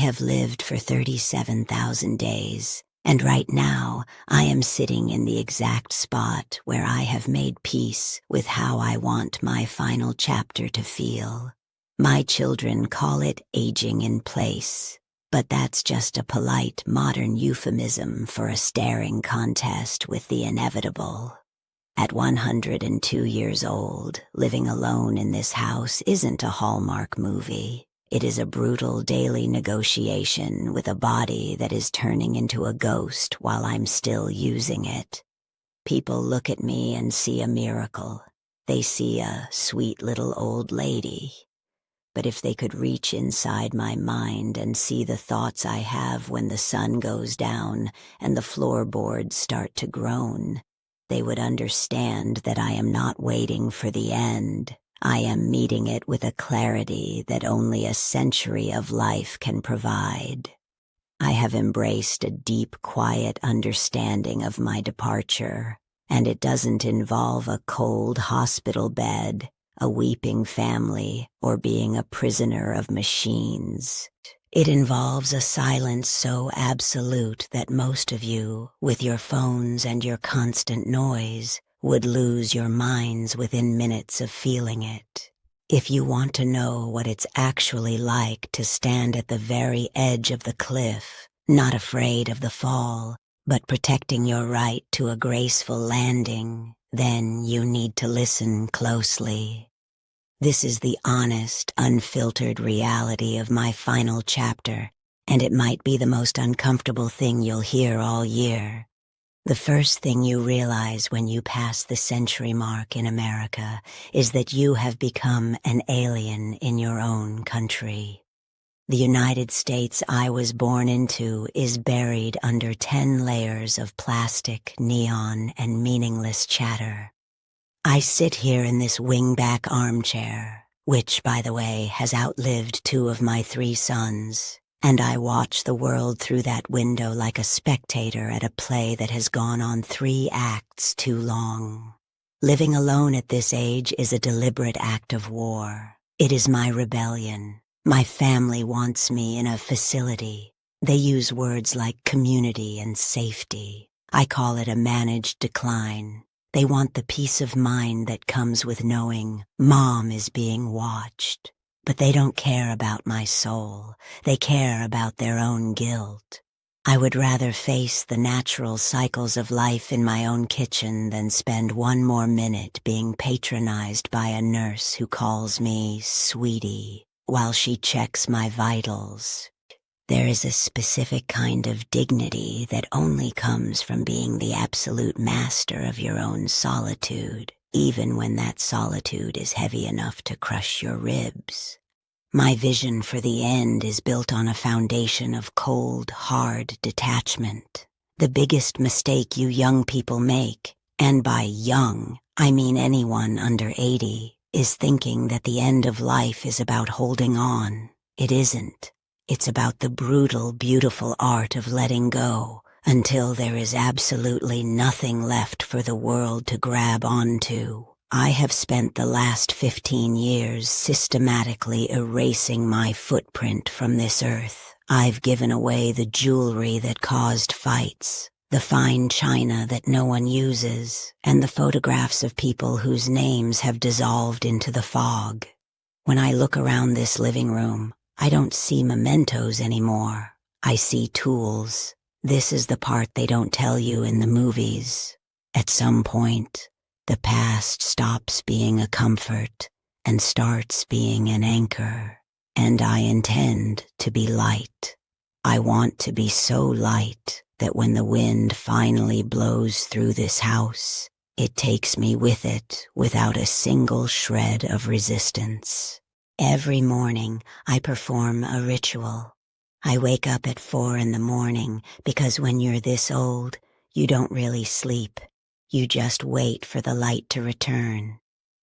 have lived for 37,000 days, and right now I am sitting in the exact spot where I have made peace with how I want my final chapter to feel. My children call it aging in place, but that's just a polite modern euphemism for a staring contest with the inevitable. At 102 years old, living alone in this house isn't a Hallmark movie. It is a brutal daily negotiation with a body that is turning into a ghost while I'm still using it. People look at me and see a miracle. They see a sweet little old lady. But if they could reach inside my mind and see the thoughts I have when the sun goes down and the floorboards start to groan, they would understand that I am not waiting for the end. I am meeting it with a clarity that only a century of life can provide. I have embraced a deep, quiet understanding of my departure, and it doesn't involve a cold hospital bed, a weeping family, or being a prisoner of machines. It involves a silence so absolute that most of you, with your phones and your constant noise, would lose your minds within minutes of feeling it. If you want to know what it's actually like to stand at the very edge of the cliff, not afraid of the fall, but protecting your right to a graceful landing, then you need to listen closely. This is the honest, unfiltered reality of my final chapter, and it might be the most uncomfortable thing you'll hear all year. The first thing you realize when you pass the century mark in America is that you have become an alien in your own country. The United States I was born into is buried under 10 layers of plastic, neon, and meaningless chatter. I sit here in this wingback armchair, which, by the way, has outlived 2 of my 3 sons, and I watch the world through that window like a spectator at a play that has gone on 3 acts too long. Living alone at this age is a deliberate act of war. It is my rebellion. My family wants me in a facility. They use words like community and safety. I call it a managed decline. They want the peace of mind that comes with knowing Mom is being watched. But they don't care about my soul. They care about their own guilt. I would rather face the natural cycles of life in my own kitchen than spend 1 more minute being patronized by a nurse who calls me sweetie while she checks my vitals. There is a specific kind of dignity that only comes from being the absolute master of your own solitude, even when that solitude is heavy enough to crush your ribs. My vision for the end is built on a foundation of cold, hard detachment. The biggest mistake you young people make, and by young, I mean anyone under 80, is thinking that the end of life is about holding on. It isn't. It's about the brutal, beautiful art of letting go until there is absolutely nothing left for the world to grab onto. I have spent the last 15 years systematically erasing my footprint from this earth. I've given away the jewelry that caused fights, the fine china that no one uses, and the photographs of people whose names have dissolved into the fog. When I look around this living room, I don't see mementos anymore. I see tools. This is the part they don't tell you in the movies. At some point, the past stops being a comfort and starts being an anchor. And I intend to be light. I want to be so light that when the wind finally blows through this house, it takes me with it without a single shred of resistance. Every morning, I perform a ritual. I wake up at 4 in the morning because when you're this old, you don't really sleep. You just wait for the light to return.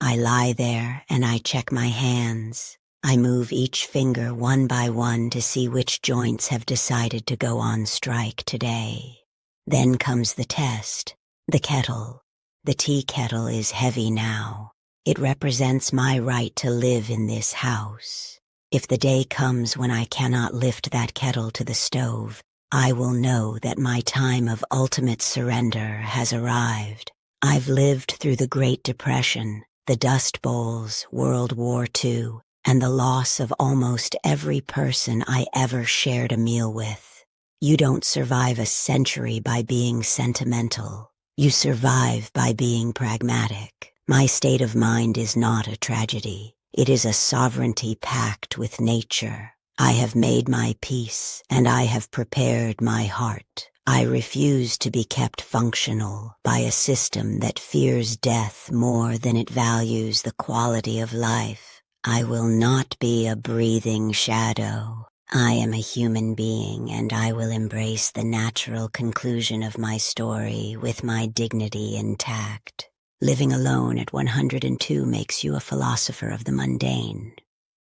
I lie there and I check my hands. I move each finger 1 by 1 to see which joints have decided to go on strike today. Then comes the test, the kettle. The tea kettle is heavy now. It represents my right to live in this house. If the day comes when I cannot lift that kettle to the stove, I will know that my time of ultimate surrender has arrived. I've lived through the Great Depression, the Dust Bowls, World War II, and the loss of almost every person I ever shared a meal with. You don't survive a century by being sentimental. You survive by being pragmatic. My state of mind is not a tragedy. It is a sovereignty pact with nature. I have made my peace, and I have prepared my heart. I refuse to be kept functional by a system that fears death more than it values the quality of life. I will not be a breathing shadow. I am a human being, and I will embrace the natural conclusion of my story with my dignity intact. Living alone at 102 makes you a philosopher of the mundane.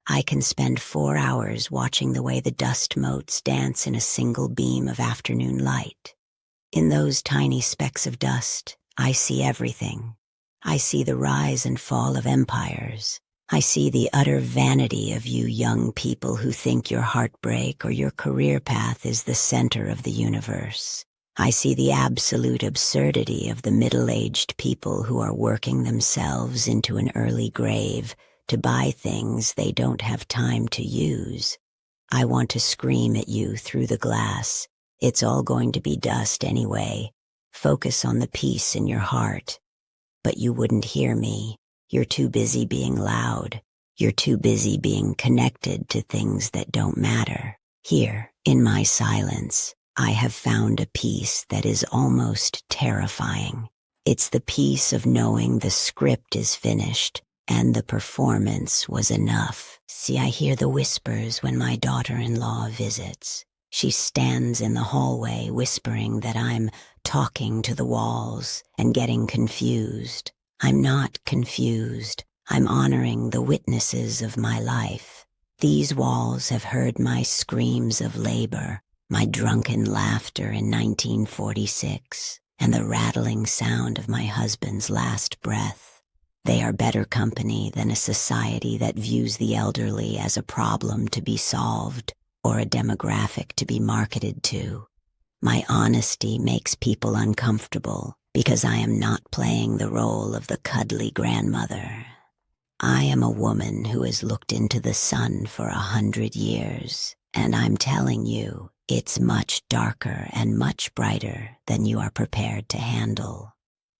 I can spend 4 hours watching the way the dust motes dance in a single beam of afternoon light. In those tiny specks of dust, I see everything. I see the rise and fall of empires. I see the utter vanity of you young people who think your heartbreak or your career path is the center of the universe. I see the absolute absurdity of the middle-aged people who are working themselves into an early grave to buy things they don't have time to use. I want to scream at you through the glass. It's all going to be dust anyway. Focus on the peace in your heart. But you wouldn't hear me. You're too busy being loud. You're too busy being connected to things that don't matter. Here, in my silence, I have found a peace that is almost terrifying. It's the peace of knowing the script is finished and the performance was enough. See, I hear the whispers when my daughter-in-law visits. She stands in the hallway whispering that I'm talking to the walls and getting confused. I'm not confused. I'm honoring the witnesses of my life. These walls have heard my screams of labor, my drunken laughter in 1946, and the rattling sound of my husband's last breath. They are better company than a society that views the elderly as a problem to be solved or a demographic to be marketed to. My honesty makes people uncomfortable because I am not playing the role of the cuddly grandmother. I am a woman who has looked into the sun for 100 years, and I'm telling you, it's much darker and much brighter than you are prepared to handle.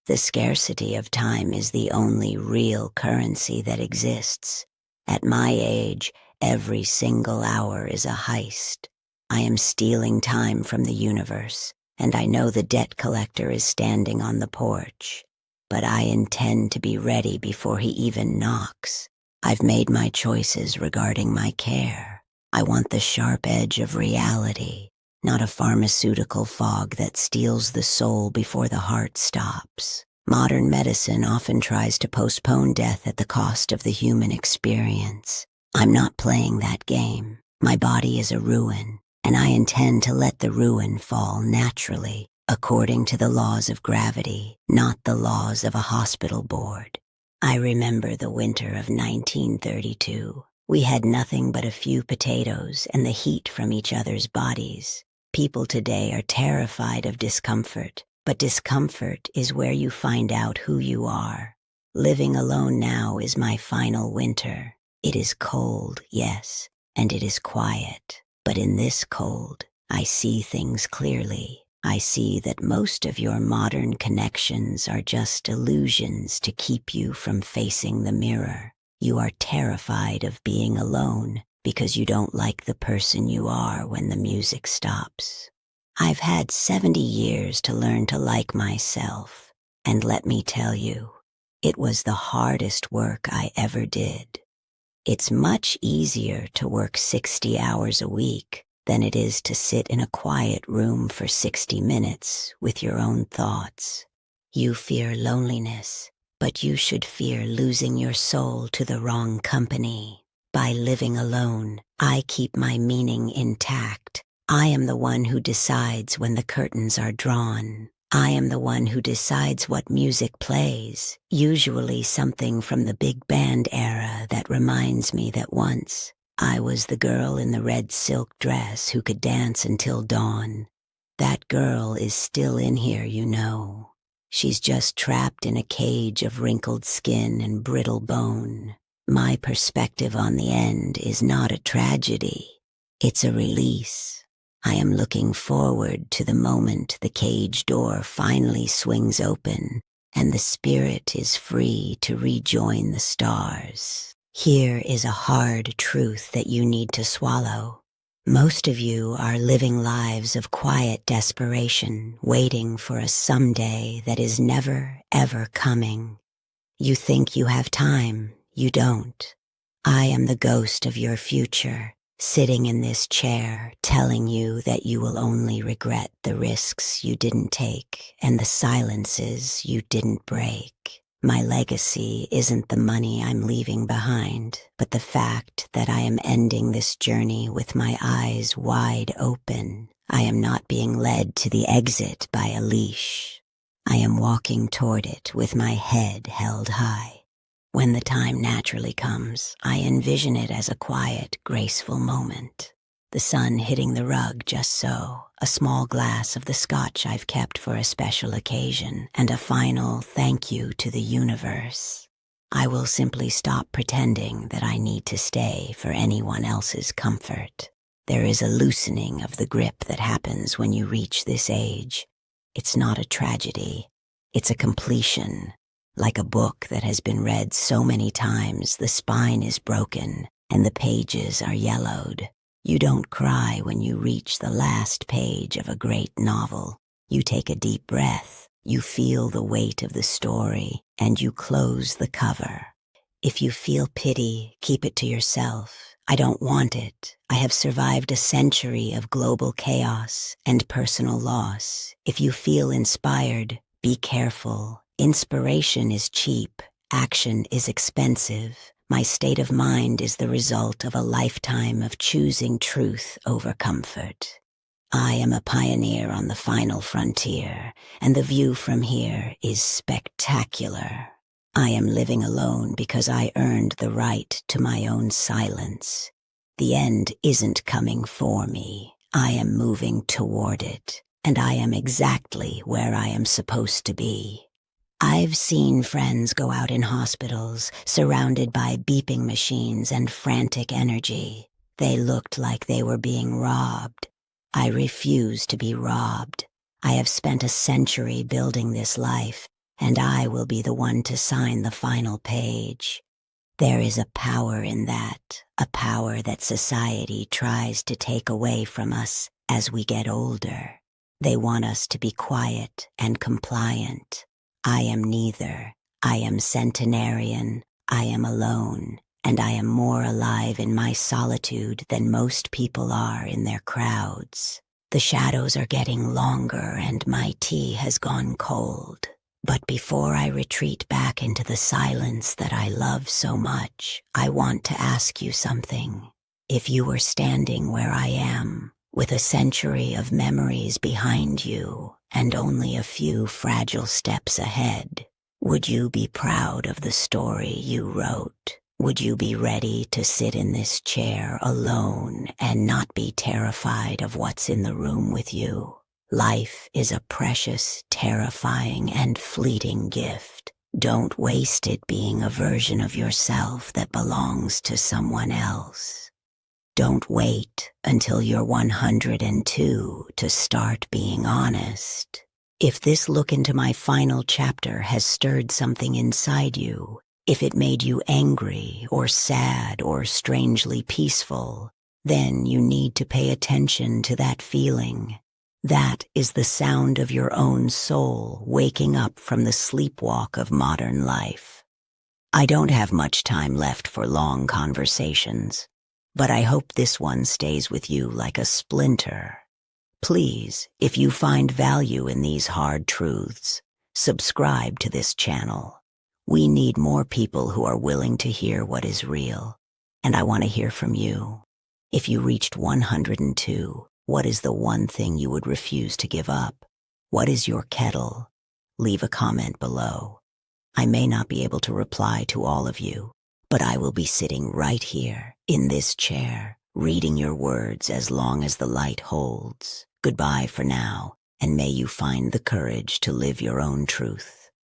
The scarcity of time is the only real currency that exists. At my age, every single hour is a heist. I am stealing time from the universe, and I know the debt collector is standing on the porch. But I intend to be ready before he even knocks. I've made my choices regarding my care. I want the sharp edge of reality, not a pharmaceutical fog that steals the soul before the heart stops. Modern medicine often tries to postpone death at the cost of the human experience. I'm not playing that game. My body is a ruin, and I intend to let the ruin fall naturally, according to the laws of gravity, not the laws of a hospital board. I remember the winter of 1932. We had nothing but a few potatoes and the heat from each other's bodies. People today are terrified of discomfort, but discomfort is where you find out who you are. Living alone now is my final winter. It is cold, yes, and it is quiet. But in this cold, I see things clearly. I see that most of your modern connections are just illusions to keep you from facing the mirror. You are terrified of being alone because you don't like the person you are when the music stops. I've had 70 years to learn to like myself, and let me tell you, it was the hardest work I ever did. It's much easier to work 60 hours a week than it is to sit in a quiet room for 60 minutes with your own thoughts. You fear loneliness, but you should fear losing your soul to the wrong company. By living alone, I keep my meaning intact. I am the one who decides when the curtains are drawn. I am the one who decides what music plays, usually something from the big band era that reminds me that once I was the girl in the red silk dress who could dance until dawn. That girl is still in here, you know. She's just trapped in a cage of wrinkled skin and brittle bone. My perspective on the end is not a tragedy. It's a release. I am looking forward to the moment the cage door finally swings open and the spirit is free to rejoin the stars. Here is a hard truth that you need to swallow. Most of you are living lives of quiet desperation, waiting for a someday that is never, ever coming. You think you have time. You don't. I am the ghost of your future, sitting in this chair, telling you that you will only regret the risks you didn't take and the silences you didn't break. My legacy isn't the money I'm leaving behind, but the fact that I am ending this journey with my eyes wide open. I am not being led to the exit by a leash. I am walking toward it with my head held high. When the time naturally comes, I envision it as a quiet, graceful moment. The sun hitting the rug just so, a small glass of the scotch I've kept for a special occasion, and a final thank you to the universe. I will simply stop pretending that I need to stay for anyone else's comfort. There is a loosening of the grip that happens when you reach this age. It's not a tragedy. It's a completion. Like a book that has been read so many times, the spine is broken and the pages are yellowed. You don't cry when you reach the last page of a great novel. You take a deep breath, you feel the weight of the story, and you close the cover. If you feel pity, keep it to yourself. I don't want it. I have survived a century of global chaos and personal loss. If you feel inspired, be careful. Inspiration is cheap. Action is expensive. My state of mind is the result of a lifetime of choosing truth over comfort. I am a pioneer on the final frontier, and the view from here is spectacular. I am living alone because I earned the right to my own silence. The end isn't coming for me. I am moving toward it, and I am exactly where I am supposed to be. I've seen friends go out in hospitals, surrounded by beeping machines and frantic energy. They looked like they were being robbed. I refuse to be robbed. I have spent a century building this life, and I will be the one to sign the final page. There is a power in that, a power that society tries to take away from us as we get older. They want us to be quiet and compliant. I am neither. I am centenarian. I am alone, and I am more alive in my solitude than most people are in their crowds. The shadows are getting longer and my tea has gone cold. But before I retreat back into the silence that I love so much, I want to ask you something. If you were standing where I am, with a century of memories behind you and only a few fragile steps ahead, would you be proud of the story you wrote? Would you be ready to sit in this chair alone and not be terrified of what's in the room with you? Life is a precious, terrifying, and fleeting gift. Don't waste it being a version of yourself that belongs to someone else. Don't wait until you're 102 to start being honest. If this look into my final chapter has stirred something inside you, if it made you angry or sad or strangely peaceful, then you need to pay attention to that feeling. That is the sound of your own soul waking up from the sleepwalk of modern life. I don't have much time left for long conversations, but I hope this one stays with you like a splinter. Please, if you find value in these hard truths, subscribe to this channel. We need more people who are willing to hear what is real, and I want to hear from you. If you reached 102, what is the one thing you would refuse to give up? What is your kettle? Leave a comment below. I may not be able to reply to all of you, but I will be sitting right here, in this chair, reading your words as long as the light holds. Goodbye for now, and may you find the courage to live your own truth.